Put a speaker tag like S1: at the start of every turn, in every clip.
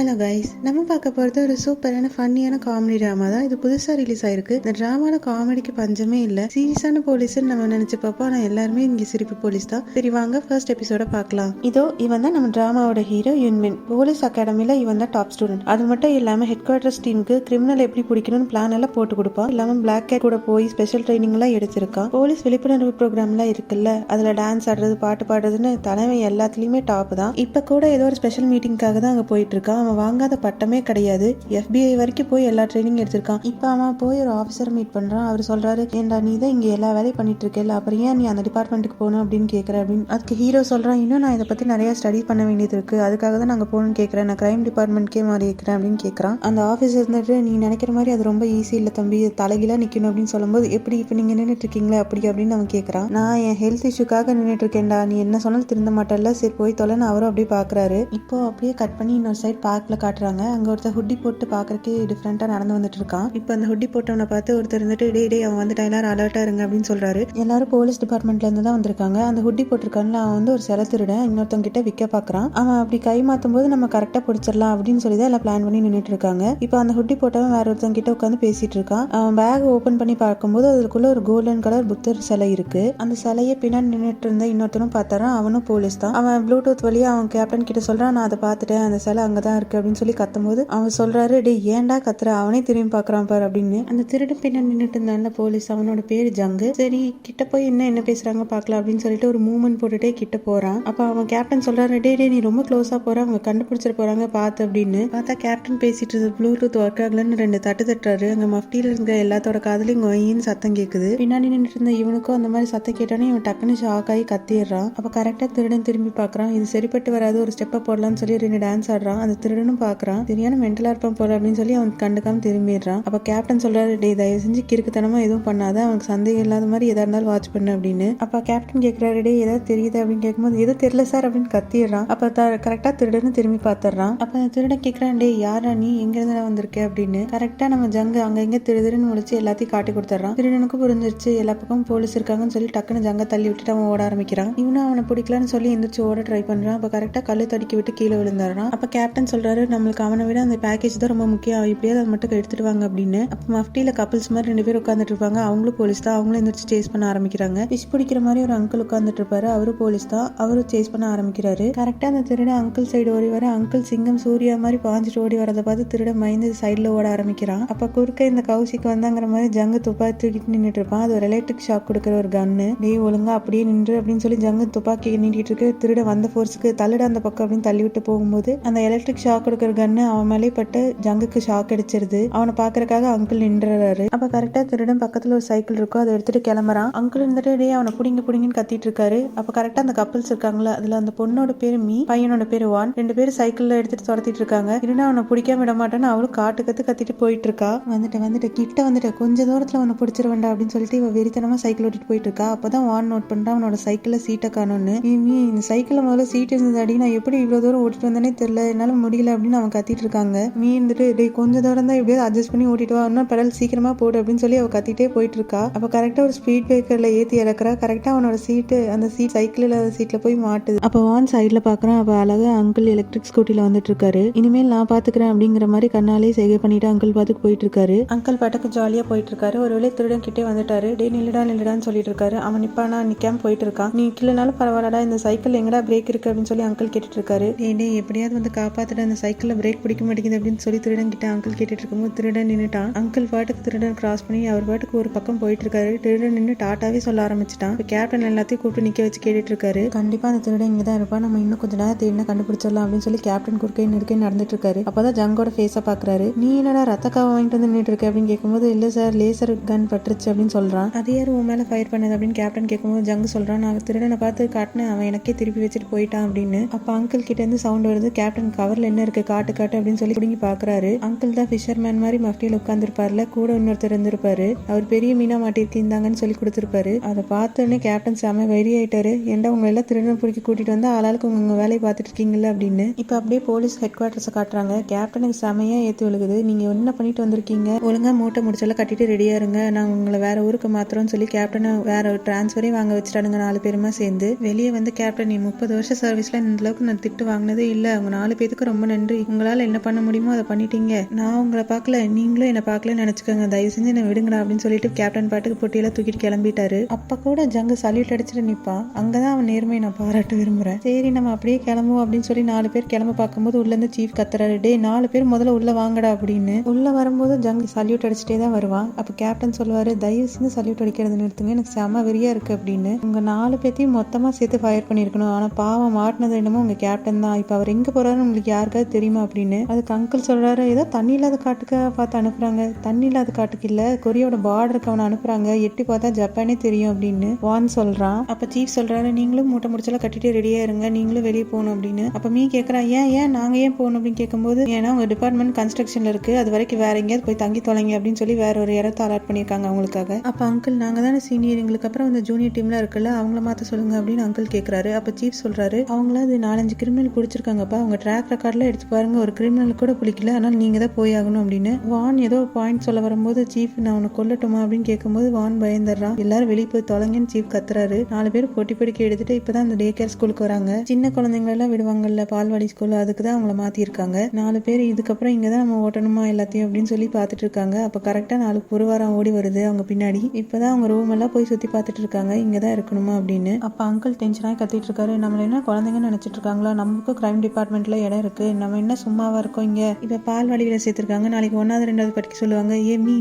S1: Hello guys, நம்ம பார்க்க போகிறது ஒரு சூப்பரான ஃபன்னியான காமெடி ட்ராமா தான். இது புதுசாக ரிலீஸ் ஆயிருக்கு. இந்த ட்ராமால காமெடிக்கு பஞ்சமே இல்லை. சீரியஸான போலீஸ்ன்னு நம்ம நினைச்சு பார்ப்போம், ஆனால் எல்லாருமே இங்கே சிரிப்பு போலீஸ் தான். சரி வாங்க ஃபர்ஸ்ட் எபிசோட பார்க்கலாம். இதோ இவன் தான் நம்ம ட்ராமாவோட ஹீரோ யுன்மின். போலீஸ் அகாடமியில் இவன் தான் டாப் ஸ்டூடெண்ட். அது மட்டும் இல்லாமல் ஹெட் குவார்டர்ஸ் டீமுக்கு கிரிமினல் எப்படி பிடிக்கணும்னு பிளான் எல்லாம் போட்டு கொடுப்பான். இல்லாமல் பிளாக் கேட் கூட போய் ஸ்பெஷல் ட்ரைனிங் எல்லாம் எடுத்திருக்கான். போலீஸ் விழிப்புணர்வு ப்ரோக்ராம்லாம் இருக்குல்ல, அதில் டான்ஸ் ஆடுறது பாட்டு பாடுறதுன்னு தலைமை எல்லாத்துலேயுமே டாப் தான். இப்போ கூட ஏதோ ஒரு ஸ்பெஷல் மீட்டிங்காக தான் அங்கே போயிட்டு இருக்கான். அவன் வாங்காத பட்டமே கிடையாது. FBI வரைக்கும் போய் எல்லா ட்ரைனிங் எடுத்திருக்கான். இப்போ அவன் போய் ஒரு ஆஃபீஸர் மீட் பண்றான். அவர் சொல்றாரு, ஏண்டா நீ தான் இங்க எல்லா வேலையும் பண்ணிட்டு இருக்கல, அப்புறம் ஏன் நீ அந்த டிபார்ட்மெண்ட்டுக்கு போகணும் அப்படின்னு கேட்கற அப்படின்னு. அதுக்கு ஹீரோ சொல்றான், இன்னும் நான் இதை பத்தி நிறைய ஸ்டடி பண்ண வேண்டியது இருக்கு, அதுக்காக தான் நாங்க போகணும்னு கேட்கறேன், நான் கிரைம் டிபார்ட்மெண்ட்கே மாறி இருக்கிறேன் அப்படின்னு கேட்கறான். அந்த ஆஃபீஸர் இருந்துட்டு, நீ நினைக்கிற மாதிரி அது ரொம்ப ஈஸி இல்லை தம்பி, தலைகீழா நிக்கணும் அப்படின்னு சொல்லும்போது, எப்படி இப்போ நீங்க நின்றுட்டு இருக்கீங்களா அப்படி அப்படின்னு அவன் கேட்கறான். நான் என் ஹெல்த் இஷ்யூக்காக நின்றுட்டு இருக்கேன்டா, நீ என்ன சொன்னாலும் திருந்த மாட்டேல்ல, சரி போய் தொலைன்னு அவரும் அப்படியே பாக்குறாரு. இப்போ அப்படியே கட் பண்ணி இன்னொரு சைட் பார்க்ல காட்டுறாங்க. அங்க ஒருத்தர் ஹுட்டி போட்டு பாக்குறதுக்கு டிஃப்ரெண்டா நடந்து வந்துட்டு இருக்கான். இப்போ அந்த ஹுட்டி போட்டவனை பார்த்து ஒருத்தர் இருந்துட்டு, டே அவன் வந்துட்டு எல்லாரும் அலர்ட்டா இருங்க அப்படின்னு சொல்றாரு. எல்லாரும் போலீஸ் டிபார்ட்மெண்ட்ல இருந்து தான் வந்திருக்காங்க. அந்த ஹுட்டி போட்டிருக்கான்ல, அவன் வந்து ஒரு சில திருடன் இன்னொருத்தவங்க கிட்ட விற்க பாக்குறான். அவன் அப்படி கை மாத்தும் போது நம்ம கரெக்டா பிடிச்சிடலாம் அப்படின்னு சொல்லி தான் எல்லாம் பிளான் பண்ணி நின்றுட்டு இருக்காங்க. இப்போ அந்த ஹுட்டி போட்டவன் வேற ஒருத்தவங்க கிட்ட உட்காந்து பேசிட்டு இருக்கான். அவன் பேக் ஓபன் பண்ணி பார்க்கும்போது அதுக்குள்ள ஒரு கோல்டன் கலர் புத்தர் சிலை இருக்கு. அந்த சிலையை பின்னாடி நின்றுட்டு இருந்த இன்னொருத்தனும் பார்த்தாரான். அவனும் போலீஸ் தான். அவன் ப்ளூடூத் வழியா அவன் கேப்டன் கிட்ட சொல்றான், நான் அதை பார்த்துட்டேன், அந்த சிலை அங்கதான் இருக்கு அப்படின்னு சொல்லி கத்தும் போது அவன் சொல்றாரு, டே ஏன்டா கத்துற, அவனே திரும்பி பாக்குறான் பாரு அப்படின்னு. அந்த திருடு பின்ன நின்றுட்டு இருந்தான்ல போலீஸ், அவனோட பேரு ஜங்கு. சரி கிட்ட போய் என்ன பேசுறாங்க பாக்கலாம் அப்படின்னு சொல்லிட்டு ஒரு மூவ்மெண்ட் போட்டுட்டே கிட்ட போறான். அப்ப அவன் கேப்டன் சொல்றாரு, டே நீ ரொம்ப க்ளோஸா போற, அவங்க கண்டுபிடிச்சிட போறாங்க பாத்து அப்படின்னு. பார்த்தா கேப்டன் பேசிட்டு இருந்தது ப்ளூடூத் ஒர்க் ஆகலன்னு 2 தட்டு தட்டுறாரு. அங்க மஃப்டியில இருக்க எல்லாத்தோட காதலையும் கொயின்னு சத்தம் கேக்குது. பின்னாடி நின்றுட்டு இருந்த இவனுக்கும் அந்த மாதிரி சத்தம் கேட்டானே இவன் டக்குன்னு ஷாக் ஆகி கத்திடுறான். அப்ப கரெக்டா திருடன் திரும்பி பாக்குறான். இது சரிப்பட்டு வராது, ஒரு ஸ்டெப்பை போடலாம்னு சொல்லி 2 டான்ஸ் ஆடுறான். அந்த திருடனும் பாக்குறான். சரியான மென்டலா இருப்பான் போல அப்படின்னு சொல்லி அவன் கண்டுக்காம திரும்பிடுறான். அப்ப கேப்டன் சொல்றாரு, டே தயவு செஞ்சு கிறுக்குத்தனமா எதுவும் பண்ணாத, அவனுக்கு சந்தேகம் இல்லாத மாதிரி எதா இருந்தாலும் வாட்ச் பண்ணு அப்படின்னு. அப்ப கேப்டன் கேட்கிறாரு, டே ஏதாவது தெரியுது அப்படின்னு கேட்கும்போது, எதுவும் தெரியல சார் அப்படின்னு கத்திடுறான். அப்ப கரெக்டா திருடன்னு திரும்பி பாத்துறான். அப்ப அந்த திருடன் கேட்கிறான், டே யாரா நீ, எங்க இருந்து வந்திருக்க அப்படின்னு. கரெக்டா நம்ம ஜங்கு அங்க எங்க திருன்னு முழிச்சு எல்லாத்தையும் காட்டி கொடுத்துறான். திருடனுக்கும் புரிஞ்சிருச்சு எல்லா பக்கம் போலீஸ் இருக்காங்கன்னு சொல்லி டக்குன்னு ஜங்க தள்ளி விட்டுட்டு அவன் ஓட ஆரம்பிக்கிறான். இவனும் அவனை பிடிக்கலான்னு சொல்லி எந்திரிச்சு ஓட ட்ரை பண்றான். அப்ப கரெக்டா கல்லு தடுக்கி விட்டு கீழே விழுந்துறான். அப்ப கேப்டன் சொல்றாரு, நம்மளுக்கு அவனை விட அந்த பேக்கேஜ் தான் ரொம்ப முக்கியம், இப்படியாவது அதை மட்டும் எடுத்துட்டு வாங்க அப்படின்னு. அப்ப மஃப்டியில கப்பிள்ஸ் மாதிரி 2 பேர் உட்காந்துட்டு இருப்பாங்க. அவங்களும் போலீஸ் தான். அவங்களும் எந்திரிச்சு சேஸ் பண்ண ஆரம்பிக்கிறாங்க. பிஷ் பிடிக்கிற மாதிரி ஒரு அங்கிள் உட்காந்துட்டு இருப்பாரு. அவரும் போலீஸ் தான். அவரும் சேஸ் பண்ண ஆரம்பிக்கிறாரு. கரெக்டா அந்த திருடன் அங்கிள் சைடு ஓடி வர, அங்கிள் சிங்கம் சூர்யா மாதிரி பாஞ்சிட்டு ஓடி வரதை பார்த்து திருடன் மைந்து சைட்ல ஓட ஆரம்பிக்கிறான். அப்ப குறுக்க இந்த கௌசிக்கு வந்தாங்கிற மாதிரி ஜங்கு துப்பாக்கி தூக்கிட்டு நின்றுட்டு இருப்பான். அது ஒரு எலக்ட்ரிக் ஷாக் கொடுக்குற ஒரு கன்னு. டே ஒழுங்கா அப்படியே நின்று அப்படின்னு சொல்லி ஜங்கு துப்பாக்கி நீட்டிட்டு இருக்கு. திருட வந்த போர்ஸுக்கு தள்ளிட அந்த பக்கம் அப்படின்னு தள்ளி விட்டு போகும்போது அந்த எலக்ட்ரிக் ஷாக் கொடுக்குற கன்னு அவன் மேலே பட்டு ஜங்குக்கு ஷாக் அடிச்சிருது. அவனை பாக்குறதுக்காக அங்கிள் நின்றாரு. அப்ப கரெக்டா திருடன் பக்கத்துல ஒரு சைக்கிள் இருக்கும், அதை எடுத்துட்டு கிளம்புறான். அங்கிள் இருந்துட்டு, டே அவனை புடிங்கன்னு கத்திட்டு இருக்காரு. அப்ப கரெக்டா அந்த கப்பிள்ஸ் இருக்காங்களா, அதுல அந்த பொண்ணோட பேரு மீ, பையனோட பேரு வான். 2 பேரும் சைக்கிள்ல எடுத்துட்டு துரத்திட்டு இருக்காங்க. இருந்தா அவனை பிடிக்காம விட மாட்டான்னு அவளும் காட்டு கத்திட்டு போயிட்டு இருக்கா. வந்துட்டு கிட்ட கொஞ்ச தூரத்துல அவனை பிடிச்சிட வேண்டாம் அப்படின்னு சொல்லிட்டு இவ வெறித்தனமா சைக்கிள் ஓட்டிட்டு போயிட்டு இருக்கா. அப்பதான் வான் நோட் பண்றான் அவனோட சைக்கிள்ல சீட்டை காணும்னு. இந்த சைக்கிள்ல முதல்ல சீட் இருந்தது அடி, நான் எப்படி இவ்வளவு தூரம் ஓட்டிட்டு வந்தேனே தெரியல, என்னால முடியல அப்படின்னு அவன் கத்திட்டு இருக்காங்க. மீ இருந்துட்டு, டே கொஞ்ச தூரம் தான் எப்படியாவது அட்ஜஸ்ட் பண்ணி ஓட்டிட்டு வா, இன்னும் பெடல் சீக்கிரமா போடு அப்படின்னு சொல்லி அவ கத்திட்டே போயிட்டு இருக்கா. அப்ப கரெக்டா ஒரு ஸ்பீட் பிரேக்கர்ல ஏத்தி இறக்குறா. கரெக்டா அவனோட சீட்டு அந்த சைக்கிள் சீட்ல போய் மாட்டுது. அப்ப வான் சைட்ல பாக்குறான். அப்ப அழகா அங்கிள் எலக்ட்ரிக் ஸ்கூட்டில வந்துட்டு இருக்காரு. இனிமேல் நான் பாத்துக்கிறேன் அப்படிங்கிற மாதிரி கண்ணாலே செய்கை பண்ணிட்டு அங்கிள் பாத்துக்கு போயிட்டு இருக்காரு. அங்கிள் பாட்டுக்கு ஜாலியா போயிட்டு இருக்காரு. ஒருவேளை திருடன் கிட்டே வந்துட்டாரு. டே நில்லுடான்னு சொல்லிட்டு இருக்காரு. அவன் நிப்பானா நிக்காம போயிட்டு இருக்கான். நீ கிள்ளனாலும் பரவாயில்லடா, இந்த சைக்கிள் எங்கடா பிரேக் இருக்கு அப்படின்னு சொல்லி அங்கிள் கேட்டுட்டு இருக்காரு. டே எப்படியாவது வந்து காப்பாத்துட்டு, அந்த சைக்கிள்ல பிரேக் பிடிக்க மாட்டேங்குது அப்படின்னு சொல்லி திருடன் கிட்ட அங்கிள் கேட்டுட்டு இருக்கும்போது திருடன் நின்னுட்டான். அங்கிள் பாட்டுக்கு திருடன் கிராஸ் பண்ணி அவர் பாட்டுக்கு ஒரு பக்கம் போயிட்டு இருக்காரு. திருடன் நின்று டாட்டாவே சொல்ல ஆரம்பிச்சிட்டான். கேப்டன் எல்லாத்தையும் கூப்பிட்டு நிக்க வச்சு கேட்டுட்டு இருக்காரு. கண்டிப்பா அந்த திருடன் இங்கதான் இருப்பான், நம்ம இன்னும் கொஞ்ச நேரம் தேடினா கண்டுபிடிச்சிடலாம் அப்படின்னு சொல்லி கேப்டன் குறுக்கே நிற்கே நடந்துட்டு இருக்காரு. அப்பதான் ஜங்கோட ஃபேஸ பாக்குறாரு. நீ என்னடா ரத்தக்காவை வாங்கிட்டு வந்து நின்றுட்டு இருக்க அப்படின்னு கேட்கும்போது, இல்ல சார் லேசர் கன் பட்டுருச்சு அப்படின்னு சொல்றான். அது யாரு உன் மேல ஃபயர் பண்ணது அப்படின்னு கேப்டன் கேட்கும்போது ஜங்கு சொல்றான், நான் திருடனை பார்த்து காட்டினேன், அவன் எனக்கே திருப்பி வச்சுட்டு போயிட்டான் அப்படின்னு. அப்ப அங்கிள் கிட்ட இருந்து சவுண்ட் வருது. கேப்டன் கவர்ல என்ன இருக்கு காட்டு அப்படின்னு சொல்லி புடிங்கி பாக்குறாரு. அங்கிள் தான் ஃபிஷர்மேன் மாதிரி மஃப்டியில் உட்காந்துருப்பாருல, கூட இன்னொருத்தர் இருந்திருப்பாரு. அவர் பெரிய மீனா மாட்டிருக்கு இந்தாங்கன்னு சொல்லி கொடுத்துருப்பாரு. அதை பார்த்தோன்னே கேப்டன் செம வெறி ஆயிட்டாரு. ஏன்டா உங்க எல்லாம் திருடன் பிடிக்க கூட்டிட்டு வந்து ஆளாளுக்கு உங்க வேலையை பார்த்துட்டு இருக்கீங்கல்ல அப்படின்னு. இப்ப அப்படியே போலீஸ் ஹெட் குவார்டர்ஸ் காட்டுறாங்க. கேப்டனுக்கு செமையா ஏத்தி விழுகுது. நீங்க என்ன பண்ணிட்டு வந்திருக்கீங்க, ஒழுங்கா மூட்டை முடிச்செல்லாம் கட்டிட்டு ரெடியா இருங்க, நான் உங்களை வேற ஊருக்கு மாத்திரம்னு சொல்லி கேப்டனை வேற ஒரு டிரான்ஸ்ஃபரே வாங்க வச்சுட்டானுங்க 4 பேருமா சேர்ந்து. வெளியே வந்து கேப்டன், நீ 30 வருஷம் சர்வீஸ்ல இந்த அளவுக்கு நான் திட்டு வாங்கினதே இல்ல, அவங்க 4 பேத்துக்கு ரொம்ப நன்றி, உங்களால என்ன பண்ண முடியுமோ அதை பண்ணிட்டீங்க, நான் உங்களை பார்க்கல, நீங்களும் என்ன பார்க்கலன்னு நினைச்சுக்கோங்க, தயவு செஞ்சு என்ன விடுங்கடா அப்படின்னு சொல்லிட்டு கேப்டன் பாட்டுக்கு பொட்டியெல்லாம் தூக்கிட்டு கிளம்பிட்டாரு. அப்ப கூட ஜங்கு சல்யூட் அடிச்சுட்டு நிப்பான். அங்கதான் அவன் நேர்மையை நான் பாராட்ட விரும்புறேன். சரி நம்ம அப்படியே கிளம்புவோம் அப்படின்னு சொல்லி 4 பேர் கிளம்ப பார்க்கும்போது உள்ள இருந்து சீஃப் கத்துறாரு, டே 4 பேர் முதல்ல உள்ள வாங்கடா அப்படின்னு. உள்ள வரும்போது ஜங்கு சல்யூட் அடிச்சுட்டே தான் வருவான். அப்ப கேப்டன் சொல்லுவாரு, தயவு செஞ்சு சல்யூட் அடிக்கிறது நிறுத்துங்க, எனக்கு செம வெறியா இருக்கு அப்படின்னு. உங்க 4 பேத்தையும் மொத்தமா சேர்த்து ஃபயர் பண்ணிருக்கணும், ஆனா பாவம் மாட்டினது என்னமோ உங்க கேப்டன் தான், இப்ப அவர் எங்க போறாரு உங்களுக்கு யாருக்காவது தெரியுமா அப்படின்னு. அதுக்கு அங்கிள் சொல்றாரு, ஏதோ தண்ணி இல்லாத காட்டுக்கு பார்த்து அனுப்புறாங்க. தண்ணி இல்லாத காட்டுக்கு இல்ல, கொரியோட பார்டருக்கு அவனை அனுப்புறாங்க, எட்டி பார்த்தா ஜப்பானே தெரியும் அப்படின்னு வான் சொல்றான். அப்ப சீஃப் சொல்றாரு, நீங்களும் மூட்டை முடிச்செல்லாம் கட்டிட்டு ரெடியா இருங்க, நீங்களும் வெளியே போகணும் அப்படின்னு. அப்ப மீ கேட்கறா, ஏன் நாங்க ஏன் போகணும் அப்படின்னு கேட்கும்போது, ஏன்னா உங்க டிபார்ட்மெண்ட் கன்ஸ்ட்ரக்ஷன்ல இருக்கு, அது வரைக்கும் வேற எங்கேயாவது போய் தங்கி தொலைங்க அப்படின்னு சொல்லி வேற ஒரு இடத்த அலாட் பண்ணிருக்காங்க அவங்களுக்காக. அப்ப அங்கிள், நாங்க தானே சீனியர், எங்களுக்கு அப்புறம் இந்த ஜூனியர் டீம்ல இருக்குல்ல, அவங்கள மாத்த சொல்லுங்க அப்படின்னு அங்கிள் கேட்கறாரு. அப்ப சீஃப் சொல்றாரு, அவங்கள அது 4-5 கிரிமினல் பிடிச்சிருக்காங்கப்பா, அவங்க ட்ராக் ரெக்கார்ட்ல எடுத்து பாருங்க, ஒரு கிரிமினல் கூட பிடிக்கல, அதனால நீங்க தான் போய் ஆகணும் அப்படின்னு. வான் ஏதோ பாயிண்ட் சொல்ல வரும்போது சீஃப், நான் உன்னை கொல்லட்டுமா அப்படின்னு கேட்கும்போது வான் பயந்துடுறான். எல்லாரும் வெளியே போய் தொலைங்கன்னு சீஃப் கத்துறாரு. 4 பேர் பொட்டி பொடிக்க எடுத்துட்டு இப்பதான் அந்த டே கேர் ஸ்கூலுக்கு வராங்க. சின்ன குழந்தைங்க எல்லாம் விடுவாங்கல்ல பால்வாடி ஸ்கூல், அதுக்கு தான் அவங்கள மாத்திருக்காங்க. 4 பேர் இதுக்கப்புறம் இங்கதான் நம்ம ஓட்டணுமா எல்லாத்தையும் அப்படின்னு சொல்லி பாத்துட்டு இருக்காங்க. அப்ப கரெக்டா 4 புருவாரம் ஓடி வருது அவங்க பின்னாடி. இப்பதான் அவங்க ரூம் எல்லாம் போய் சுத்தி பாத்துட்டு இருக்காங்க, இங்கதான் இருக்கணுமா அப்படின்னு. அப்ப அங்கிள் டென்ஷனாக கத்திட்டு இருக்காரு, நம்ம என்ன குழந்தைங்கன்னு நினைச்சிட்டு இருக்காங்களா, நமக்கும் கிரைம் டிபார்ட்மெண்ட்ல இடம் இருக்கு, நம்ம என்ன சும்மாவா இருக்கோம் இங்க, இப்ப பால்வாடியில சேர்த்திருக்காங்க, நாளைக்கு 1வது 2வது படிக்க சொல்லுவாங்க,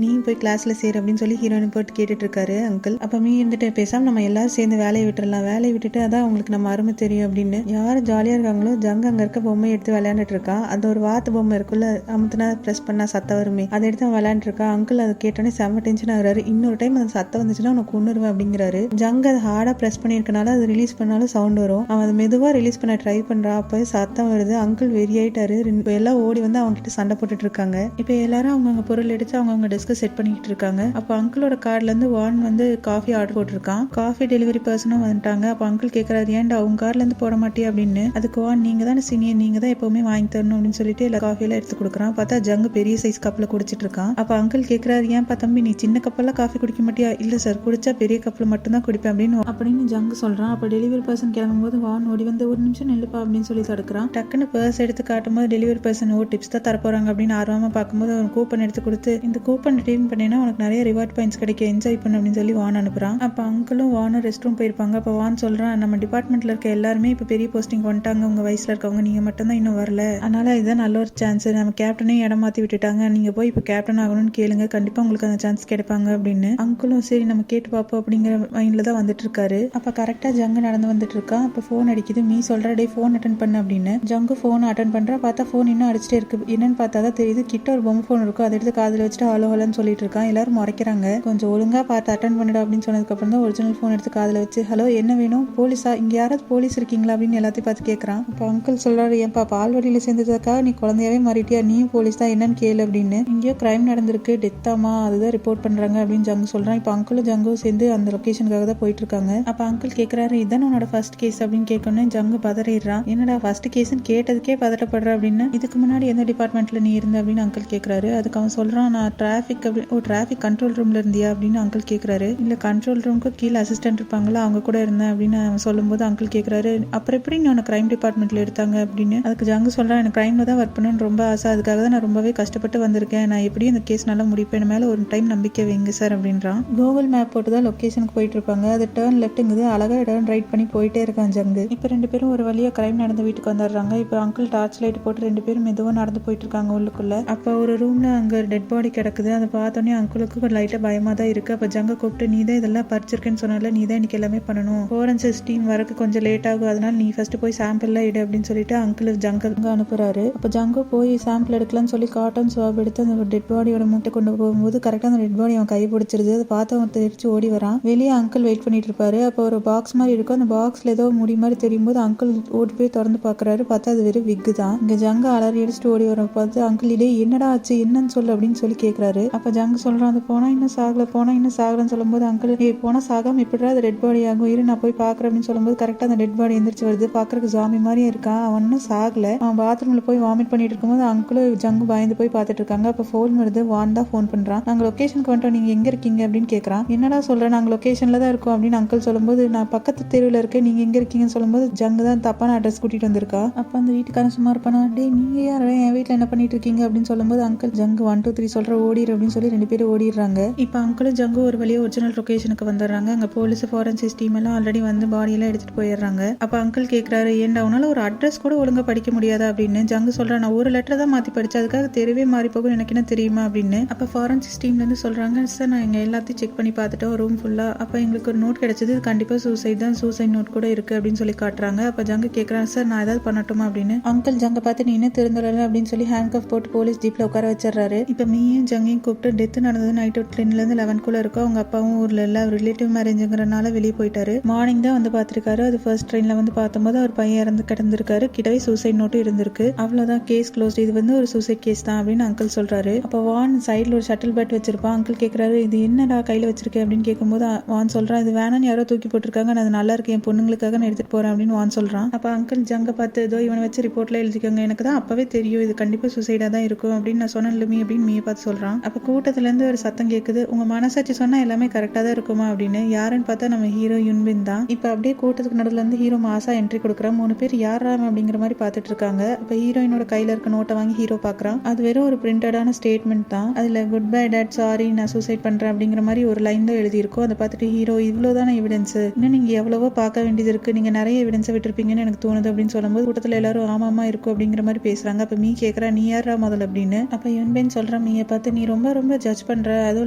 S1: நீ போய் கிளாஸ்ல சேரு அப்படின்னு சொல்லி ஹீரோயின் போட்டு கேட்டுட்டு இருக்காரு அங்கிள். அப்ப மீ இருந்துட்டு, பேசாம நம்ம எல்லாரும் சேர்ந்து வேலையை விட்டுறலாம், வேலையை விட்டுட்டு அதான் அவங்களுக்கு நம்ம அருமை தெரியும் அப்படின்னு. யாரு ஜாலியா இருக்காங்களோ ஜங்க அங்க இருக்க பொம்மை எடுத்து விளையாண்டுட்டு இருக்கா. அந்த ஒரு வாத்து பொம்மை இருக்குல்ல, அமுத்துனா பிரஸ் பண்ணா சத்தம் வருமே, அதை எடுத்து விளையாண்டு இருக்கா. அங்கிள் அதை கேட்டோன்னே செம்ம டென்ஷன் ஆகுறாரு, இன்னொரு டைம் அந்த சத்தம் வந்துச்சுன்னா உனக்கு கொன்னுருவேன் அப்படிங்கிறாரு. ஜங்க அதை ஹார்டா பிரஸ் பண்ணிருக்கனால அது ரிலீஸ் பண்ணாலும் சவுண்ட் வரும். அவன் அதை மெதுவா ரிலீஸ் பண்ண ட்ரை பண்றான், அப்ப சத்தம் வருது. அங்கிள் வெறியாயிட்டாரு, எல்லாம் ஓடி வந்து அவங்க கிட்ட சண்டை போட்டுட்டு இருக்காங்க. இப்ப எல்லாரும் அவங்க பொருள் எடுத்து அவங்க டெஸ்க் செட் பண்ணிட்டு இருக்காங்க. அப்ப அங்கிளோட கார்டுல இருந்து வான் வந்து காஃபி ஆர்டர் போட்டிருக்கான். காஃபி டெலிவரி பர்சனும் வந்துட்டாங்க. அப்ப அங்கிள் கேட்கறாரு, ஏன்டா உங்க கார்டுல இருந்து போட மாட்டியா அப்படின்னு. அதுக்கு வான், நீங்க தானே சீனியர், நீங்க தான் எப்பவுமே வாங்கி தரணும் அப்படின்னு சொல்லிட்டு எல்லா காஃபியெல்லாம் எடுத்து கொடுக்குறான். பார்த்தா ஜங்கு பெரிய சைஸ் கப்ல குடிச்சிட்டு இருக்கான். அப்ப அங்கிள் கேட்கறாரு, ஏன்பா தம்பி நீ சின்ன கப்பெல்லாம் காஃபி குடிக்க மாட்டியா? இல்ல சார், குடிச்சா பெரிய கப்ல மட்டும் தான் குடிப்பேன் அப்படின்னு ஜங்கு சொல்றான். அப்ப டெலிவரி பர்சன் கிளம்பும் போது வான் ஓடி வந்து, ஒரு நிமிஷம் நில்லுப்பா அப்படின்னு சொல்லி தடுக்கிறான். டக்குன்னு பர்ஸ் எடுத்து காட்டும் போது டெலிவரி பர்சன் டிப்ஸ் தான் தரப்போறாங்க அப்படின்னு ஆர்வமா பார்க்கும்போது அவன் கூப்பன் எடுத்து கொடுத்து, இந்த கூப்பன் ரிடீம் பண்ணினா உனக்கு நிறைய ரிவார்ட் பாயிண்ட்ஸ் கிடைக்கும், என்ஜாய் பண்ணு அப்படின்னு சொல்லி வான் அனுப்புறான். அப்ப அங்கிளும் வானும் ரெஸ்ட் ரூம் போயிருப்பாங்க. அப்ப வான் சொல்றான், நம்ம டிபார்ட்மெண்ட்ல இருக்க எல்லாருமே இப்ப பெரிய போஸ்டிங் வந்துட்டாங்க, உங்க வயசுல இருக்கவங்க நீங்க மட்டும் தான் இன்னும் வரல, அதனால இதுதான் நல்ல ஒரு சான்ஸ், நம்ம கேப்டனையும் இடம் மாத்தி விட்டுட்டாங்க, நீங்க போய் இப்ப கேப்டன் ஆகணும்னு கேளுங்க, கண்டிப்பா உங்களுக்கு அந்த சான்ஸ் கிடைப்பாங்க அப்படின்னு. அங்கிளும் சரி நம்ம கேட்டு பார்ப்போம் அப்படிங்கிற மைண்ட்ல தான் வந்துட்டு இருக்காரு. அப்ப கரெக்டா ஜங்கு நடந்து வந்துட்டு இருக்கான். அப்ப போன் அடிக்குது. மீ சொல்ற, டே போன் அட்டன் பண்ணு அப்படின்னு. ஜங்கு போன் அட்டன் பண்றா. பார்த்தா போன் இன்னும் அடிச்சுட்டே இருக்கு. என்னன்னு பார்த்தா தான் தெரியுது, கிட்ட ஒரு பொம்மை போன் இருக்கும், அதை எடுத்து காதுல வச்சுட்டு ஹலோ ஹலோன்னு சொல்லிட்டு இருக்கான். எல்லாரும் முறைக்கிறாங்க, கொஞ்சம் ஒழுங்கா பார்த்து அட்டன் பண்ணிடு அப்படின்னு சொன்னதுக்கு அப்புறம் தான் ஒரிஜினல் போன் எடுத்து காதுல வச்சு, ஹலோ என்ன வேணும், போலீஸா, இங்க யாராவது போலீஸ் இருக்கீங்களா அப்படின்னு எல்லாத்தையும் பார்த்து கேட்கறான். இப்போ அங்கிள் சொல்றாரு, ஏன்பா பால்வாடியில சேர்ந்ததுக்காக நீ குழந்தையாவே மாறிட்டியா, நீயும் போலீஸ் தான், என்னன்னு கேளு அப்படின்னு. இங்கேயோ கிரைம் நடந்திருக்கு, டெத்தாமா, அதுதான் ரிப்போர்ட் பண்றாங்க அப்படின்னு ஜங்கு சொல்றான். இப்போ அங்கிளும் ஜங்கும் சேர்ந்து அந்த லொகேஷனுக்காக தான் போயிட்டு இருக்காங்க. அப்ப அங்கிள் கேட்கறாரு, இதான் உன்னோட ஃபர்ஸ்ட் கேஸ் அப்படின்னு கேட்கணும். ஜங்கு பதறிடுறான், என்னடா ஃபர்ஸ்ட் கேஸ்ன்னு கேட்டதுக்கே பதட்டப்படுற அப்படின்னு. இதுக்கு முன்னாடி எந்த டிபார்ட்மெண்ட்ல நீ இருந்த அப்படின்னு அங்கிள் கேட்கறாரு. அதுக்கு அவன் சொல்றான், நான் டிராபிக் டிராபிக் கண்ட்ரோல் ரூம்ல இருந்தியா அப்படின்னு அங்கிள் கேட்கறாரு. இல்ல கண்ட்ரோல் ரூமுக்கு கீழே அசிஸ்டன்ட் இருப்பாங்களா, அவங்க கூட இருந்தேன் அப்படின்னு அவன் சொல்லும்போது அங்கிள் கேட்கறாரு, அப்புறம் எப்படி நீ உன்னை கிரைம் டிபார்ட்மெண்ட்ல எடுத்தாங்க அப்படின்னு. அதுக்கு ஜங்கு சொல்றான், எனக்கு கிரைம்ல தான் ஒர்க் பண்ணணும்னு ரொம்ப ஆசை, அதுக்காக தான் நான் ரொம்பவே கஷ்டப்பட்டு வந்திருக்கேன், நான் எப்படி இந்த கேஸ் நல்லா முடிப்பேன், மேல ஒரு டைம் நம்பிக்கை வைங்க சார் அப்படின்றான். கூகுள் மேப் போட்டு தான் லொகேஷனுக்கு போயிட்டு இருப்பாங்க. அது டர்ன் லெஃப்ட்டுங்குது, அழகா டர்ன் ரைட் பண்ணி போயிட்டே இருக்கான் ஜங்கு. இப்ப 2 பேரும் ஒரு வழியா கிரைம் நடந்த வீட்டுக்கு வந்துடுறாங்க. இப்போ அங்கிள் டார்ச் லைட் போட்டு 2 பேரும் மெதுவா நடந்து போயிட்டு இருக்காங்க உள்ளுக்குள்ள. அப்ப ஒரு ரூம்ல அங்க டெட் பாடி கிடக்குது. அதை பார்த்தோன்னே அங்கிளுக்கு கொஞ்சம் லைட்டா பயமா தான் இருக்கு. அப்ப ஜங்க கூப்பிட்டு, நீ தான் இதெல்லாம் பறிச்சிருக்கேன்னு சொன்னால, நீ தான் இன்னைக்கு எல்லாமே பண்ணணும், ஃபோரன்சிக் டீம் வரக்கு கொஞ்சம் லேட் ஆகும், அதனால நீ ஃபர்ஸ்ட் போய் சாம்பிள் எடு அப்படின்னு சொல்லிட்டு அங்கிள் ஜங்க அனுப்புறாரு. அப்ப ஜங்கு போய் சாம்பிள் எடுக்கலாம்னு சொல்லி காட்டன் ஸ்வாப் எடுத்து அந்த டெட் பாடியோட மூட்டை கொண்டு போகும்போது கரெக்டா அந்த டெட் பாடி அவன் கை பிடிச்சிருது. அதை பார்த்து அவன் தெரிச்சு ஓடி வரான். வெளியே அங்கிள் வெயிட் பண்ணிட்டு இருப்பாரு. அப்போ ஒரு பாக்ஸ் மாதிரி இருக்கும், அந்த பாக்ஸ்ல ஏதோ முடி மாதிரி தெரியும் போது அங்கிள் ஓடி போய் திறந்து பாக்குறாரு. பார்த்தா அது வெறும் விக்கு தான். இங்க ஜங்க அலறி அடிச்சுட்டு ஓடி வர பார்த்து அங்கிள், இதே என்னடா ஆச்சு, என்னன்னு சொல்லு அப்படின்னு சொல்லி கேட்கறாரு. அப்ப ஜங்க சொல்றான், அது போனா இன்னும் சாகலன்னு சொல்லும்போது அங்கிள், போனா சாகாம எப்படிடா அது டெட் பாடி ஆகும், இரு நான் போய் பாக்குறேன் அப்படின்னு சொல்லும்போது கரெக்டா அந்த டெட் பாடி எந்திரிச்சு வருது. பாக்குறதுக்கு ஜாமி மாதிரியே இருக்கான். அவன் இன்னும் சாகல. அவன் பாத்ரூம்ல போய் வாமிட் பண்ணிட்டு இருக்கும்போது அங்கிளும் ஜங்கு பயந்து போய் பார்த்துட்டு இருக்காங்க. அப்ப போன் வருது. வான் தான் போன் பண்றான். நாங்க லொகேஷனுக்கு வந்துட்டோம், நீங்க எங்க இருக்கீங்க அப்படின்னு கேட்கறான். என்னடா சொல்றேன், நாங்க லொகேஷன்ல தான் இருக்கோம் அப்படின்னு அங்கிள் சொல்லும்போது, நான் பக்கத்து தெருவில் இருக்கேன், நீங்க எங்க இருக்கீங்கன்னு சொல்லும்போது ஜங்கு தான் தப்பான அட்ரஸ் கூட்டிட்டு வந்திருக்கா. அப்ப அந்த வீட்டுக்காரன் சும்மா
S2: சும்மா இருப்பானா, டே நீங்க யார் என் வீட்டில் என்ன பண்ணிட்டு இருக்கீங்க அப்படின்னு சொல்லும்போது அங்கிள் ஜங்கு 1 2 3 சொல்ற ஓடிடு அப்படின்னு சொல்லி 2 பேரும் ஓடிடுறாங்க. இப்போ அங்கிளும் ஜங்கு ஒரு வழியாக ஒரிஜினல் லொகேஷனுக்கு வந்துடுறாங்க. அங்கே போலீஸ் ஃபாரன்சிக் டீம் எல்லாம் ஆல்ரெடி வந்து பாடியெல்லாம் எடுத்துட்டு போயிடுறாங்க. அப்போ அங்கிள் கேட்குறாரு, ஏன்டா உன்னால ஒரு அட்ரஸ் கூட ஒழுங்கா படிக்க முடியாதா அப்படின்னு. ஜங்கு சொல்றா, நான் ஒரு லெட்டர் தான் மாற்றி படித்தேன், அதுக்காக தெருவே மாறி போகும் எனக்கு என்ன தெரியுமா அப்படின்னு. அப்போ ஃபாரன்சிக் டீம்லேருந்து சொல்கிறாங்க, சார் நான் எங்கள் எல்லாத்தையும் செக் பண்ணி பார்த்துட்டோம் ரூம் ஃபுல்லாக. அப்போ எங்களுக்கு ஒரு நோட் கிடைச்சது, கண்டிப்பாக சூசைட் தான், சூசைட் நோட் கூட இருக்குது அப்படின்னு சொல்லி காட்டுறாங்க. அப்போ ஜங்கு கேட்குறாங்க, சார் நான் ஏதாவது பண்ணட்டுமா அப்படின்னு. அங்கிள் ஜங்கை பார்த்து நீ என்ன திருந்தல அப்படின்னு சொல்லி ஹேண்ட் கஃப் போட்டு போலீஸ் ஜீப்பில் உட்கார வச்சிடறாரு. இப்போ மீயும் ஜங்கையும் கூப்பிட்டு டெத்து நடந்தது நைட் 10லேருந்து 11 இருக்கும். அவங்க அப்பாவும் ஊரில் இல்லை, ரிலேட்டிவ் மேரேஜுங்கிறனால வெளியே போயிட்டாரு. மார்னிங் தான் வந்து பார்த்துருக்காரு. அது ஃபர்ஸ்ட் ட்ரெயினில் வந்து பார்த்தபோது அவர் பையன் இறந்து கிடந்திருக்காரு, கிட்டவே சூசைட் நோட்டும் இருந்திருக்கு. அவ்வளோதான், கேஸ் க்ளோஸ்ட், இது வந்து ஒரு சூசைட் கேஸ் தான் அப்படின்னு அங்கிள் சொல்றாரு. அப்போ வான் சைடில் ஒரு ஷட்டில் பேட் வச்சிருப்பான். அங்கிள் கேட்குறாரு, இது என்னடா கையில் வச்சிருக்கேன் அப்படின்னு கேட்கும்போது வான் சொல்றான், இது வேணான்னு யாரோ தூக்கி போட்டிருக்காங்க, அது நல்லா இருக்கு, என் பொண்ணுங்களுக்காக நான் எடுத்துட்டு போறேன் அப்படின்னு வான் சொல்றான். அப்போ அங்கிள் ஜங்க பார்த்து, ஏதோ இவனை வச்சு ரிப்போர்ட்ல எழுதிக்கோங்க, எனக்கு தான் அப்பவே தெரியும் இது கண்டிப்பா சூசைடா தான் இருக்கும் அப்படின்னு நான் சொன்னேன் மீ அப்படின்னு மீயை பார்த்து சொல்றான். அப்போ கூட்டத்துல இருந்து ஒரு சத்தம் கேட்குது, உங்க மனசாட்சி சொன்னா எல்லாமே கரெக்டா தான் இருக்குமா அப்படின்னு. யாருன்னு பார்த்தா நம்ம ஹீரோ யுன்பின் தான். இப்போ அப்படியே கூட்டத்துக்கு நடுவில் இருந்து ஹீரோ மாசா என்ட்ரி கொடுக்குறான். 3 பேர் யாராம் அப்படிங்கிற மாதிரி பார்த்துட்டு இருக்காங்க. அப்போ ஹீரோயினோட கையில இருக்க நோட்டை வாங்கி ஹீரோ பார்க்குறான். அது வெறும் ஒரு பிரிண்டடான ஸ்டேட்மெண்ட் தான். அதுல குட் பை டேட், சாரி நான் சூசைட் பண்றேன் அப்படிங்கிற மாதிரி ஒரு லைன் தான் எழுதியிருக்கும். அதை பார்த்துட்டு ஹீரோ, இவ்வளவுதான எவிடன்ஸ், இன்னும் நீங்க எவ்வளவோ பார்க்க வேண்டியது இருக்கு, நீங்க நிறைய எவிடன்ஸை விட்டுருப்பீங்கன்னு எனக்கு தோணுது அப்படின்னு சொல்லும்போது கூட்டத்தில் எல்லாரும் ஆமாமா இருக்கும் அப்படிங்கிற மாதிரி பேசுறாங்க. அப்ப மீ கேட்கறா, நீ யாரா முதல்ல அப்படின்னு. அப்ப யுன்பென் சொல்றான், மீயை பார்த்து, நீ ரொம்ப ரொம்ப ஜட்ஜ் பண்ற, அதுவும்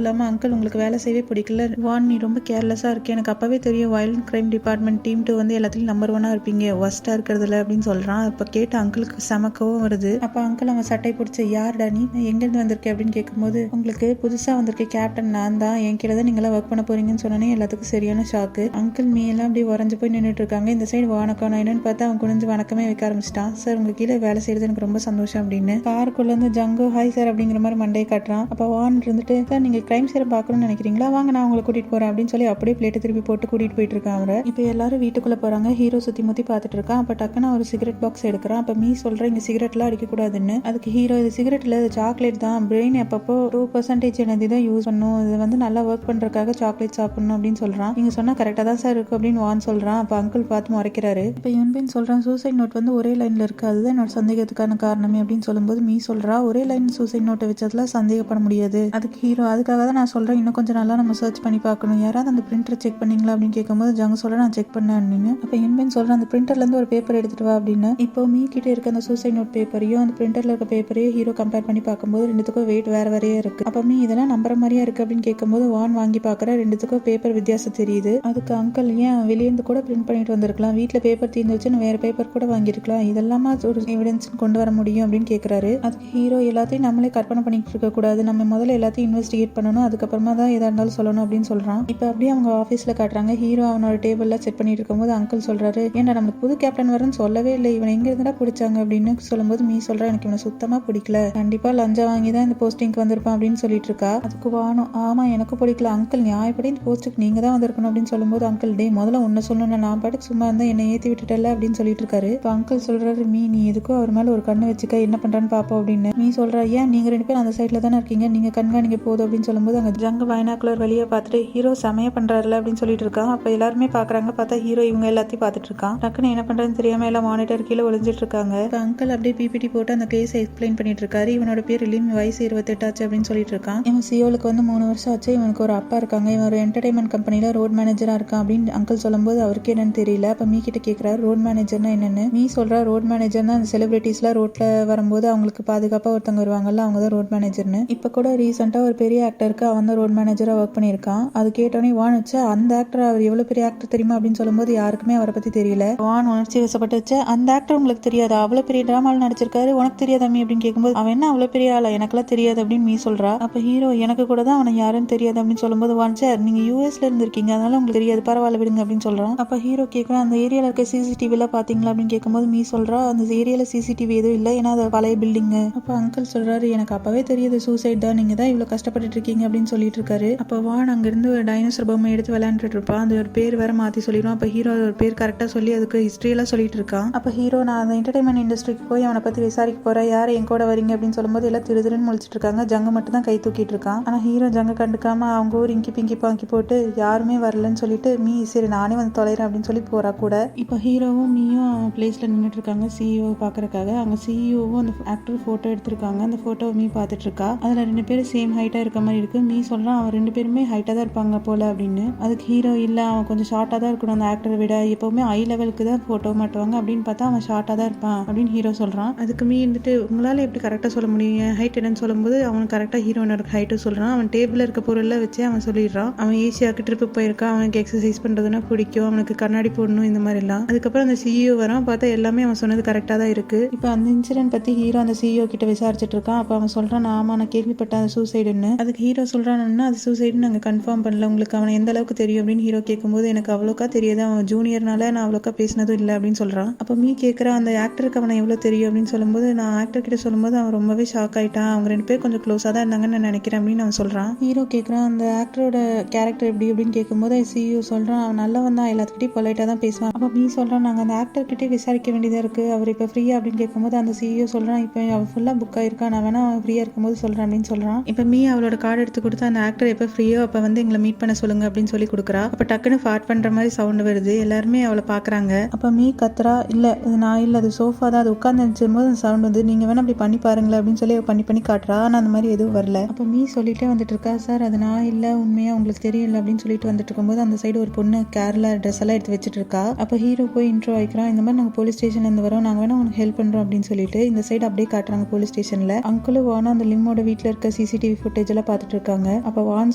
S2: இல்லாம அங்கிள் உங்களுக்கு வேலை செய்யவே பிடிக்கல, வான் நீ ரொம்ப கேர்லெஸ்ஸா இருக்கு, எனக்கு அப்பவே தெரியும் வயலண்ட் கிரைம் டிபார்ட்மெண்ட் டீம் 2 வந்து எல்லாத்துலயும் நம்பர் 1 இருப்பீங்க, ஒஸ்டா இருக்கிறதுல அப்படின்னு சொல்றான். அப்ப கேட்டு அங்கிளுக்கு செமக்கவும் வருது. அப்ப அங்கிள் அவன் சட்டை பிடிச்சி, யார்டா நீ, எங்கிருந்து வந்திருக்கேன் அப்படின்னு கேட்கும்போது, உங்களுக்கு புதுசா வந்திருக்க கேப்டன் நான் தான், என் கீழே தான் நீங்களாம் ஒர்க் பண்ண போறீங்கன்னு சொன்னோன்னே எல்லாத்துக்கும் சரியான ஷாக்கு. அங்கிள் மீ எல்லாம் அப்படியே உறைஞ்சு போய் நின்றுட்டு இருக்காங்க. இந்த சைடு வணக்கம் நான் என்னன்னு பார்த்தா அவன் குனிஞ்சு வணக்கமே வைக்க ஆரம்பிச்சிட்டான். சார் உங்க கீழே வேலை செய்யறது எனக்கு ரொம்ப சந்தோஷம் அப்படின்னு. காருக்குள்ள இருந்து ஜங்கு ஹாய் சார் அப்படிங்கிற மாதிரி மண்டையை காட்டுறான். அப்ப வான் இருந்துட்டு, சார் நீங்க கிரைம் சீரம் பார்க்கணும்னு நினைக்கிறீங்களா, வாங்க நான் உங்களை கூட்டிட்டு போறேன் அப்படின்னு சொல்லி அப்படியே பிளேட்டை திருப்பி போட்டு கூட்டிட்டு போயிட்டு இருக்கான் அவரை. இப்போ எல்லாரும் வீட்டுக்குள்ள போறாங்க. ஹீரோ சுத்தி முத்தி பார்த்துட்டு இருக்கான். அப்ப டக்குன்னு ஒரு சிகரெட் பாக்ஸ் எடுக்கிறான். அப்ப மீ சொல்ற, இங்க சிகரெட்லாம் அடிக்க கூடாதுன்னு. அதுக்கு ஹீரோ, இது சிகரெட் இல்ல, இது சாக்லேட் தான், பிரெயின் எப்பப்போ 2% எனர்ஜி தான் யூஸ் பண்ணும், இது வந்து நல்லா ஒர்க் பண்றதுக்காக சாக்லேட் சாப்பிடணும் அப்படின்னு சொல்றான். நீங்க சொன்னா கரெக்டா தான் சார் இருக்கு அப்படின்னு வான் சொல்றான். அப்ப அங்கிள் பார்த்து முறைக்கிறாரு. இப்ப யுன்பின் சொல்றான், சூசைட் நோட் வந்து ஒரே லைன்ல இருக்கு, அதுதான் என்னோட சந்தேகத்துக்கான காரணமே அப்படின்னு சொல்லும்போது மீ சொல்றா, ஒரே லைன் சூசைட் நோட்டை வச்சதுல சந்தேகப்பட முடியாது. அதுக்கு ஹீரோ, அதுக்காக தான் நான் சொல்றேன், இன்னும் கொஞ்சம் நல்லா நம்ம சர்ச் பண்ணி பார்க்கணும், யாராவது அந்த பிரிண்டர் செக் பண்ணீங்களா அப்படின்னு கேட்கும்போது ஜங்க சொல்ற, நான் செக் பண்ணேன் அப்படின்னு. அப்ப யுன்பின் சொல்றான், அந்த பிரிண்டர்ல இருந்து ஒரு பேப்பர் எடுத்துட்டு வா அப்படின்னு. இப்போ மீ கிட்ட இருக்க அந்த சூசைட் நோட் பேப்பரையும் அந்த பிரிண்டர்ல இருக்க பேப்பரையும் ஹீரோ கம்பேர் பண்ணி பார்க்கும்போது ரெண்டுத்துக்கும் வெயிட் வேற வேறையே இருக்கு. அப்ப மீ இதெல்லாம் நம்புற மாதிரியா இருக்கு அப்படின்னு கேட்கும்போது வான் வாங்கி பாக்குற, ரெண்டுத்துக்கும் பேப்பர் வித்தியாசம் தெரியுது. அதுக்கு அங்கிள், ஏன் வெளியேந்து கூட பிரிண்ட் பண்ணிட்டு வந்திருக்கலாம், வீட்டுல பேப்பர் தீர்ந்து வச்சு வேற பேப்பர் கூட வாங்கிருக்கலாம், இதெல்லாம் ஒரு எவிடன்ஸ் கொண்டு வர முடியும் அப்படின்னு கேட்கிறாரு. அதுக்கு ஹீரோ, எல்லாத்தையும் நம்மளே கற்பனை பண்ணிட்டு இருக்க கூடாது, நம்ம முதல்ல எல்லாத்தையும் இன்வெஸ்டிகேட் பண்ணணும், அதுக்கப்புறமா தான் எதா இருந்தாலும் சொல்லணும் அப்படின்னு சொல்றான். இப்ப அப்படியே அவங்க ஆபீஸ்ல காட்டுறாங்க. ஹீரோ அவனோட டேபிள்ல செட் பண்ணிட்டு இருக்கும்போது அங்கிள் சொல்றாரு, ஏன்டா நம்மளுக்கு புது கேப்டன் வரும்னு சொல்லவே இல்லை, இவன் எங்க இருந்தா பிடிச்சாங்க அப்படின்னு சொல்லும்போது மீ சொல்றா, எனக்கு இவனை சுத்தமா பிடிக்கல, கண்டிப்பா லஞ்சம் வாங்கி தான் இந்த போஸ்டிங்க்கு வந்திருப்பான் அப்படின்னு சொல்லிட்டு இருக்கா. அதுக்கு வானும், ஆமா எனக்கு பிடிக்கல அங்கிள், நியாயப்படி இந்த போஸ்ட்டுக்கு நீங்க தான் வந்திருக்கணும் அப்படின்னு சொல்லும்போது அங்கிள், டே முதல்ல உன்ன சொல்லணும், நான் பாட்டுக்கு சும்மா இருந்தா என்னை ஏத்தி விட்டுட்டல அப்படின்னு சொல்லிட்டு இருக்காரு. இப்போ அங்கிள் சொல்றாரு, மீ நீ எதுக்கோ அவர் மேல ஒரு கண்ணு வச்சுக்க, என்ன பண்றான்னு பாப்போம் அப்படின்னு. மீ சொல்றா, ஏன் நீங்க 2 பேரும் அந்த சைட்ல தானே இருக்கீங்க, நீங்க கண்காணிக்க போதும் அப்படின்னு சொல்லும்போது அங்க ஜங்க பைனாக்குலர் வழியா பார்த்துட்டு, ஹீரோ செமையா பண்றாருல அப்படின்னு சொல்லிட்டு இருக்கான். அப்ப எல்லாருமே பாக்குறாங்க. பார்த்தா ஹீரோ இவங்க எல்லாத்தையும் பார்த்துட்டு இருக்கான். டக்குன்னு என்ன பண்றதுன்னு தெரியாம எல்லாம் மானிட்டர் கீழே ஒளிஞ்சிட்டு இருக்காங்க. அங்கிள் அப்படியே பிபிடி போட்டு அந்த கேஸை எக்ஸ்பிளைன் பண்ணிட்டு இருக்காரு. இவனோட பேர் லிம், வயசு 28 ஆச்சு அப்படின்னு சொல்லிட்டு இருக்கான். இவன் சியோலுக்கு வந்து 3 வருஷம் ஆச்சு, இவனுக்கு ஒரு அப்பா இருக்காங்க, இவன் ஒரு என்டர்டைன்மெண்ட் கம்பெனில ரோட் மேனேஜரா இருக்கான் அப்படின்னு அங்கிள் சொல்லும்போது அவருக்கு என்னன்னு தெரியல. அப்ப மீ கிட்ட கேட்கிறாரு, ரோட் மேனேஜர்னா என்னன்னு. மீ சொல்றா, ரோட் மேனேஜர்னா அந்த செலிபிரிட்டிஸ்லாம் ரோட்ல வரும்போது அவங்களுக்கு பாதுகாப்பா ஒருத்தவங்க வருவாங்கல்ல, அவங்க தான் ரோட் மேனேஜர்னு. இப்ப கூட ரீசெண்டா ஒரு பெரிய ஆக்டருக்கு அவன் தான் ரோட் மேனேஜரா ஒர்க் பண்ணியிருக்கான். அது கேட்டோன்னே வான் வச்சு, அந்த ஆக்டர் அவர் எவ்வளவு பெரிய ஆக்டர் தெரியுமா அப்படின்னு சொல்லும்போது யாருக்குமே அவரை பத்தி தெரியல. வான் உணர்ச்சி வசப்பட்டு வச்சு, அந்த ஆக்டர் உங்களுக்கு தெரியாது, அவ்வளவு பெரிய டிராமால நடிச்சிருக்காரு, உனக்கு தெரியாத மீ அப்படின்னு கேட்கும்போது, அவன் என்ன அவ்வளவு பெரிய ஆளா, எனக்கெல்லாம் தெரியாது அப்படின்னு மீ சொல்றா. அப்ப ஹீரோ, எனக்கு கூட தான் அவனை யாருன்னு தெரியாது அப்படின்னு சொல்லும்போது வான், சார் நீங்க யூஎஸ்ல இருந்திருக்கீங்க அதனால உங்களுக்கு தெரியாது, பரவாயில்ல விடுங்க அப்படின்னு சொல்றான். அப்ப ஹீரோ கேட்கறான், அந்த ஏரியால இருக்க சிசிடிவி எல்லாம் பாத்தீங்களா அப்படின்னு கேட்கும்போது மீ சொல்றா, அந்த ஏரியால சிசிடிவி எதுவும் இல்லை, ஏன்னா அது பழைய பில்டிங். அப்ப அங்கிள் சொல்றாரு, எனக்கு அப்பவே தெரியுது சூசைட் தான், நீங்க தான் இவ்வளவு கஷ்டப்பட்டு இருக்கீங்க அப்படின்னு சொல்லிட்டு இருக்காரு. அப்ப வான் அங்க இருந்து ஒரு டைனோசர் பொம்மை எடுத்து விளையாண்டுட்டு இருப்பான். அந்த ஒரு பேர் வேற மாத்தி சொல்லிடுவான். அப்ப ஹீரோ ஒரு பேர் கரெக்டா சொல்லி அதுக்கு ஹிஸ்டரி எல்லாம் சொல்லிட்டு இருக்கான். அப்ப ஹீரோ, நான் அந்த என்டர்டைன்மெண்ட் இண்டஸ்ட்ரிக்கு போய் அவனை பத்தி விசாரிக்க போறேன், யார் என் கூட வரீங்க அப்படின்னு சொல்லும்போது எல்லாம் திருதிருன்னு முழிச்சிட்டு இருக்காங்க. ஜங்க மட்டும் தான் கை தூக்கிட்டு இருக்கான். ஆனா ஹீரோ ஜங்க கண்டுக்காம அவங்க ஊர் இங்கி பிங்கி பாங்கி போட்டு யாருமே வரலன்னு சொல்லிட்டு மீ, சரி நானே வந்து தொலைறேன் அப்படின்னு சொல்லி போறா கூட. இப்ப ஹீரோவும் மீயும் பிளேஸ்ல நின்றுட்டு இருக்காங்க. சிஇஓ சிஇஓவை பார்க்கறக்காக. அங்கே சிஇஓவும் அந்த ஆக்டர் ஃபோட்டோ எடுத்திருக்காங்க. அந்த ஃபோட்டோவை மீ பார்த்துட்டு இருக்கா. அதில் 2 பேரும் சேம் ஹைட்டாக இருக்க மாதிரி இருக்கு. மீ சொல்கிறான் அவன் 2 பேருமே ஹைட்டாக தான் இருப்பாங்க போல அப்படின்னு. அதுக்கு ஹீரோ இல்லை அவன் கொஞ்சம் ஷார்ட்டாக தான் இருக்கணும் அந்த ஆக்டரை விட, எப்போவுமே ஐ லெவலுக்கு தான் ஃபோட்டோ மாட்டுவாங்க அப்படின்னு பார்த்தா அவன் ஷார்ட்டாக தான் இருப்பான் அப்படின்னு ஹீரோ சொல்கிறான். அதுக்கு மீ வந்துட்டு உங்களால் எப்படி கரெக்டாக சொல்ல முடியும் ஹைட் என்னன்னு சொல்லும்போது அவன் கரெக்டாக ஹீரோனோட ஹைட்டு சொல்கிறான். அவன் டேபிளில் இருக்க பொருளை வச்சு அவன் சொல்லிடுறான். அவன் ஈஸியாக ட்ரிப்பு போயிருக்கான், அவனுக்கு எக்ஸசைஸ் பண்ணுறதுனா பிடிக்கும், அவனுக்கு கண்ணாடி போடணும் இந்த மாதிரிலாம். அதுக்கப்புறம் அந்த சிஇஓ வரான், பார்த்தா எல்லாமே அவன் சொன்னது கரெக்டாக தான் இருக்குது. இப்போ அந்த இன்சிடென்ட் பற்றி ஹீரோ அந்த சிஇஓ கிட்ட விசாரிச்சுட்டு இருக்கான். அப்போ அவன் சொல்கிறான் ஆமாம் நான் கேள்விப்பட்டேன் அது சூசைடுன்னு. அதுக்கு ஹீரோ சொல்கிறான்னா அது சூசைடுன்னு நாங்கள் கன்ஃபார்ம் பண்ணல, உங்களுக்கு அவனை எந்த அளவுக்கு தெரியும் அப்படின்னு ஹீரோ கேட்கும்போது எனக்கு அவ்வளோக்கா தெரியாது, அவன் ஜூனியர்னால நான் அவ்வளோக்கா பேசினதும் இல்லை அப்படின்னு சொல்கிறான். அப்போ மீ கேட்குறான் அந்த ஆக்டருக்கு அவனை எவ்வளோ தெரியும் அப்படின்னு சொல்லும்போது நான் ஆக்டர் கிட்ட சொல்லும்போது அவன் ரொம்பவே ஷாக் ஆகிட்டான், அவங்க 2 பேர் கொஞ்சம் க்ளோஸாக தான் இருந்தாங்கன்னு நான் நினைக்கிறேன் அப்படின்னு அவன் சொல்கிறான். ஹீரோ கேட்குறான் அந்த ஆக்டரோட கேரக்டர் எப்படி அப்படின்னு கேட்கும்போது சிஇஓ சொல்கிறான் அவன் நல்லவன் தான், எல்லாத்துக்கிட்டையும் பொலைட்டாக தான் பேசுவான். அப்போ மீ சொல்கிறான் நாங்கள் அந்த ஆக்டர்கிட்டே விசாரிக்க வேண்டியதாக இருக்குது, அவர் இப்போ ஃப்ரீயா அப்படின்னு கேட்கும்போது அந்த சிஇஓ சொல்கிறான் இப்போ அவன் ஃபுல்லாக புக் ஆயிருக்கா, நான் வேணா அவன் ஃப்ரீயாக இருக்கும்போது சொல்கிறேன் அப்படின்னு சொல்கிறான். இப்போ மீ அவளோட கார்டு எடுத்து கொடுத்து அந்த ஆக்டர் எப்போ ஃப்ரீயோ அப்போ வந்து எங்களை மீட் பண்ண சொல்லுங்க அப்படின்னு சொல்லி கொடுக்குறா. அப்போ டக்குன்னு ஃபார்ட் பண்ணுற மாதிரி சவுண்டு வருது, எல்லாருமே அவளை பார்க்குறாங்க. அப்போ மீ கத்துறா இல்லை இது நான் இல்லை அது சோஃபா தான், அது உட்காந்து நினச்சும் போது அந்த சவுண்ட் வந்து நீங்கள் வேணா அப்படி பண்ணி பாருங்களேன் அப்படின்னு சொல்லி பண்ணி காட்டுறா. ஆனால் அந்த மாதிரி எதுவும் வரல. அப்போ மீ சொல்லிட்டே வந்துட்டு இருக்கா சார் அது நான் இல்லை உண்மையாக உங்களுக்கு தெரியல அப்படின்னு சொல்லிட்டு வந்துட்டு இருக்கும்போது அந்த சைடு ஒரு பொண்ணு கேரளா ட்ரெஸ் எல்லாம் எடுத்து வச்சுட்டு இருக்கா. அப்போ ஹீரோ போய் இன்ட்ரோ ஆயிக்கிறான், இந்த மாதிரி நாங்கள் போலீஸ் ஸ்டேஷன்லேருந்து வரோம், நாங்கள் வேணா உனக்கு ஹெல்ப் பண்ணுறோம் அப்படின்னு சொல்லிட்டு இந்த சைடு அப்படியே காட்டுறாங்க போலீஸ் ஸ்டேஷனில். அங்கிளும் வானும் அந்த லிம்மோட வீட்டில் இருக்க சிசிடிவி ஃபுட்டேஜ் எல்லாம் பார்த்துட்டு இருக்காங்க. அப்போ வான்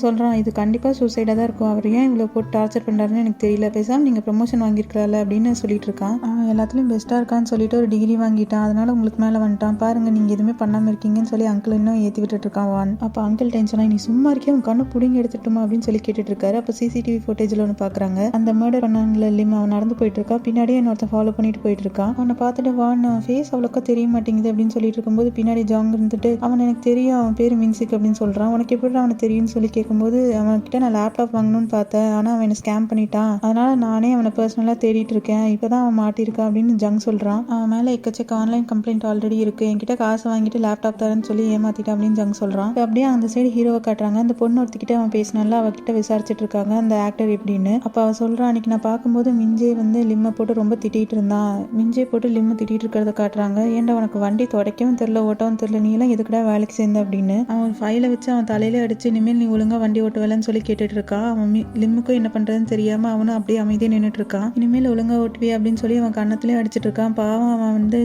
S2: சொல்கிறான் இது கண்டிப்பாக சூசைடாக தான் இருக்கும், அவர் ஏன் இவ்வளோ போட்டு டார்ச்சர் பண்ணுறாருன்னு எனக்கு தெரியல, பேசாமல் நீங்கள் ப்ரமோஷன் வாங்கியிருக்கல அப்படின்னு சொல்லிட்டு இருக்கான். அவன் எல்லாத்துலேயும் பெஸ்ட்டாக இருக்கான்னு சொல்லிட்டு ஒரு டிகிரி வாங்கிட்டான், அதனால உங்களுக்கு மேலே வந்துட்டான் பாருங்க நீங்கள் எதுவுமே பண்ணாமல் இருக்கீங்கன்னு சொல்லி அங்கிள் இன்னும் ஏற்றி விட்டுட்டு இருக்கான் வான். அப்போ அங்கிள் டென்ஷனாக நீ சும்மா இருக்கே உன் கண்ணு பிடிங்கி எடுத்துட்டுமா அப்படின்னு சொல்லி கேட்டுட்டு இருக்காரு. அப்போ சிசிடிவி ஃபுட்டேஜில் ஒன்று பார்க்குறாங்க, அந்த மர்டர் பண்ணாங்கள லிம் அவன் நடந்து போயிட்டு இருக்கா, பின்னாடியே இன்னொருத்தன் ஃபாலோ பண்ணிட்டு போயிட்டு இருக்கான். அவனை பார்த்துட்டு வான் ஃபேஸ் அவ்வளோக்கா தெரிய மாட்டேங்குது அப்படின்னு சொல்லிட்டு இருக்கும்போது பின்னாடி ஜாங் இருந்துட்டு அவன் எனக்கு தெரியும் அவன் பேர் மின்சிக் அப்படின்னு சொல்கிறான். உனக்கு எப்படி அவனை தெரியும்னு சொல்லி கேட்கும்போது அவன்கிட்ட நான் லேப்டாப் வாங்கணும்னு பார்த்தேன் ஆனால் அவன் என்ன ஸ்கேம் பண்ணிட்டான், அதனால நானே அவனை பர்சனலாக தேடிட்டு இருக்கேன், இப்போதான் அவன் மாட்டிருக்கான் அப்படின்னு ஜங் சொல்கிறான். அவன் மேலே எக்கச்சக்க ஆன்லைன் கம்ப்ளைண்ட் ஆல்ரெடி இருக்கு, என்கிட்ட காசு வாங்கிட்டு லேப்டாப் தரேன்னு சொல்லி ஏமாத்திட்டான் அப்படின்னு ஜங் சொல்கிறான். அப்படியே அந்த சைடு ஹீரோவை காட்டுறாங்க, அந்த பொண்ணு ஒருத்திக்கிட்ட அவன் பேசினால அவகிட்ட விசாரிச்சுட்டு இருக்காங்க அந்த ஆக்டர் எப்படின்னு. அப்போ அவன் சொல்கிறான் அன்னைக்கு நான் பார்க்கும்போது மிஞ்சே வந்து லிம்மை போட்டு ரொம்ப திட்டிகிட்டு இருந்தான், மிஞ்சே போட்டு லிம்மை திட்டிகிட்டு இருக்கிறத காட்டுறாங்க. ஏன்டா உனக்கு வண்டி துடைக்கவும் தெரியல ஓட்டவும் தெரியல, நீ எல்லாம் எதுக்குடா வேலைக்கு சேர்ந்த அப்படின்னு அவன் ஃபைலை வச்சு அவன் தலையிலே அடிச்சு இனிமேல் நீ ஒழுங்கா வண்டி ஓட்டுவலன்னு சொல்லி கேட்டுட்டு இருக்கான். அவன் லிம்முக்கும் என்ன பண்றதுன்னு தெரியாம அவனும் அப்படியே அமைதியாக நின்றுட்டு இருக்கான். இனிமேல் ஒழுங்கா ஓட்டுவே அப்படின்னு சொல்லி அவன் கண்ணத்துலேயே அடிச்சிட்டு இருக்கான். பாவம் அவன் வந்து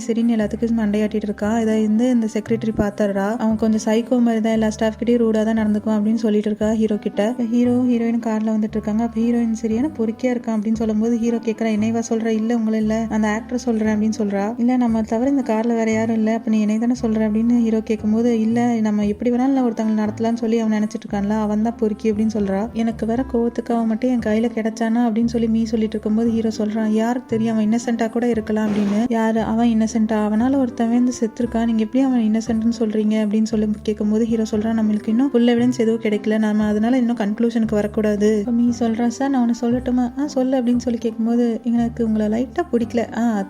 S2: சரின்னு எல்லாத்துக்கும் மண்டையாட்டிட்டு இருக்கான். இதை வந்து இந்த செக்ரட்டரி பார்த்துடுறா, அவன் கொஞ்சம் சைக்கோ மாதிரி தான் எல்லா ஸ்டாஃப் கிட்டே ரூடாக தான் நடந்துக்குவான் அப்படின்னு சொல்லிட்டு இருக்கா ஹீரோ கிட்ட. ஹீரோ ஹீரோயின் கார்ல வந்துட்டு இருக்காங்க. அப்போ ஹீரோயின் சரியான பொறுக்கியா இருக்கான் அப்படின்னு சொல்லும்போது ஹீரோ கேட்கறான் என்னைவா சொல்ற, இல்ல உங்களை இல்ல அந்த ஆக்டர் சொல்றேன் அப்படின்னு சொல்றா. இல்ல நம்ம தவிர இந்த கார்ல வேற யாரும் இல்ல, அப்ப நீ என்னை தானே சொல்ற அப்படின்னு ஹீரோ கேட்கும்போது இல்ல நம்ம எப்படி வேணாலும் ஒருத்தவங்க நடத்தலாம்னு சொல்லி அவன் நினைச்சிட்டு இருக்கான்ல, அவன் தான் பொறுக்கி அப்படின்னு சொல்றா. எனக்கு வர கோவத்துக்கு அவன் மட்டும் என் கையில கிடைச்சானா அப்படின்னு சொல்லி மீ சொல்லிட்டு இருக்கும்போது ஹீரோ சொல்றான் யாருக்கு தெரியும் அவன் இன்னசென்ட்டா கூட இருக்கலாம் அப்படின்னு. யாரு அவன் இன்னசென்ட்டா, அவனால ஒருத்தவன் வந்து செத்துருக்கான், நீங்க எப்படி அவன் இன்னசென்ட்னு சொல்றீங்க அப்படின்னு சொல்லி கேட்கும்போது ஹீரோ சொல்றான் நம்மளுக்கு இன்னும் ஃபுல் எவிடன்ஸ் எதுவும் கிடைக்கல, நம்ம அதனால இன்னும் கன்க்ளூஷனுக்கு வரக்கூடாது. மீ சொல்றான் சார் நான் அவனை சொல்லட்டுமா, சொல்லு அப்படின்னு சொல்லி கேட்கும்போது எனக்கு உங்களை லைட்டா பிடிக்கல,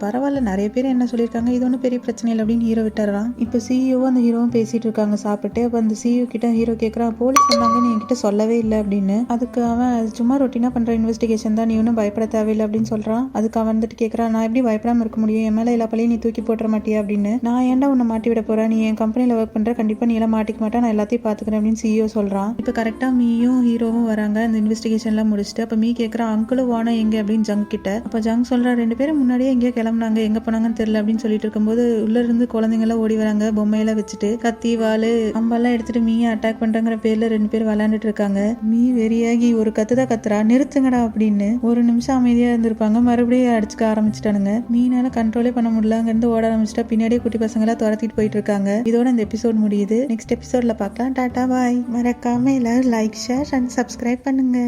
S2: பரவாயில்ல நிறைய பேர் என்ன சொல்லியிருக்காங்க, இது ஒன்றும் பெரிய பிரச்சனை இல்லை அப்படின்னு ஹீரோ விட்டுறான். இப்போ சிஇஓ அந்த ஹீரோவும் பேசிட்டு இருக்காங்க சாப்பிட்டு. அப்போ அந்த சிஇஓ கிட்ட ஹீரோ கேட்குறான் போலீஸ் சொன்னாங்கன்னு என்கிட்ட சொல்லவே இல்லை அப்படின்னு. அதுக்கு அவன் அது சும்மா ரொட்டீனா பண்ற இன்வெஸ்டிகேஷன் தான், நீ ஒன்றும் பயப்பட தேவையில்லை அப்படின்னு சொல்றான். அதுக்கு அவன் வந்துட்டு கேட்கறான் நான் எப்படி பயப்படாம இருக்க முடியும், என் மேல எல்லா பழையும் நீ தூக்கி போட்டுற மாட்டியா அப்படின்னு. நான் ஏன்டா உன்னை மாட்டி விட போறேன், நீ என் கம்பெனியில் ஒர்க் பண்ற, கண்டிப்பா நீ எல்லாம் மாட்டிக்க மாட்டேன், நான் எல்லாத்தையும் பாத்துக்கிறேன் அப்படின்னு சிஇஓ சொல்றான். இப்போ கரெக்டா மீயும் ஹீரோவும் வராங்க அந்த இன்வெஸ்டிகேஷன்லாம் முடிச்சுட்டு. அப்போ மீ கேட்கறான் அங்கிளும் வானா எங்க அப்படின்னு ஜங் கிட்ட. அப்போ ஜங் சொல்றா 2 பேரும் முன்னாடியே எங்கேயோ கிளம்புனாங்க, எங்க போனாங்கன்னு தெரியல அப்படின்னு சொல்லிட்டு இருக்கும்போது உள்ள இருந்து குழந்தைங்க எல்லாம் ஓடி வராங்க பொம்மையெல்லாம் வச்சுட்டு, கத்தி வாளு அம்பெல்லாம் எடுத்துட்டு மீயை அட்டாக் பண்றங்கிற பேர்ல 2 பேர் விளையாண்டுட்டு இருக்காங்க. மீ வெறியாகி ஒரு கத்துதான் கத்துறா நிறுத்துங்கடா அப்படின்னு. ஒரு நிமிஷம் அமைதியா இருந்திருப்பாங்க, மறுபடியும் அடிச்சுக்க ஆரம்பிச்சுட்டானுங்க. மீனால கண்ட்ரோலே பண்ண முடியல, அங்க இருந்து ஓட ஆரம்பிச்சுட்டா பின்னாடியே குட்டி பசங்க எல்லாம் துரத்திட்டு போயிட்டு இருக்காங்க. இதோட இந்த எபிசோட் முடியுது. நெக்ஸ்ட் எபிசோட்ல பார்க்கலாம். டாடா பாய். மறக்காம எல்லாரும் லைக் ஷேர் அண்ட் சப்ஸ்கிரைப் பண்ணுங்க.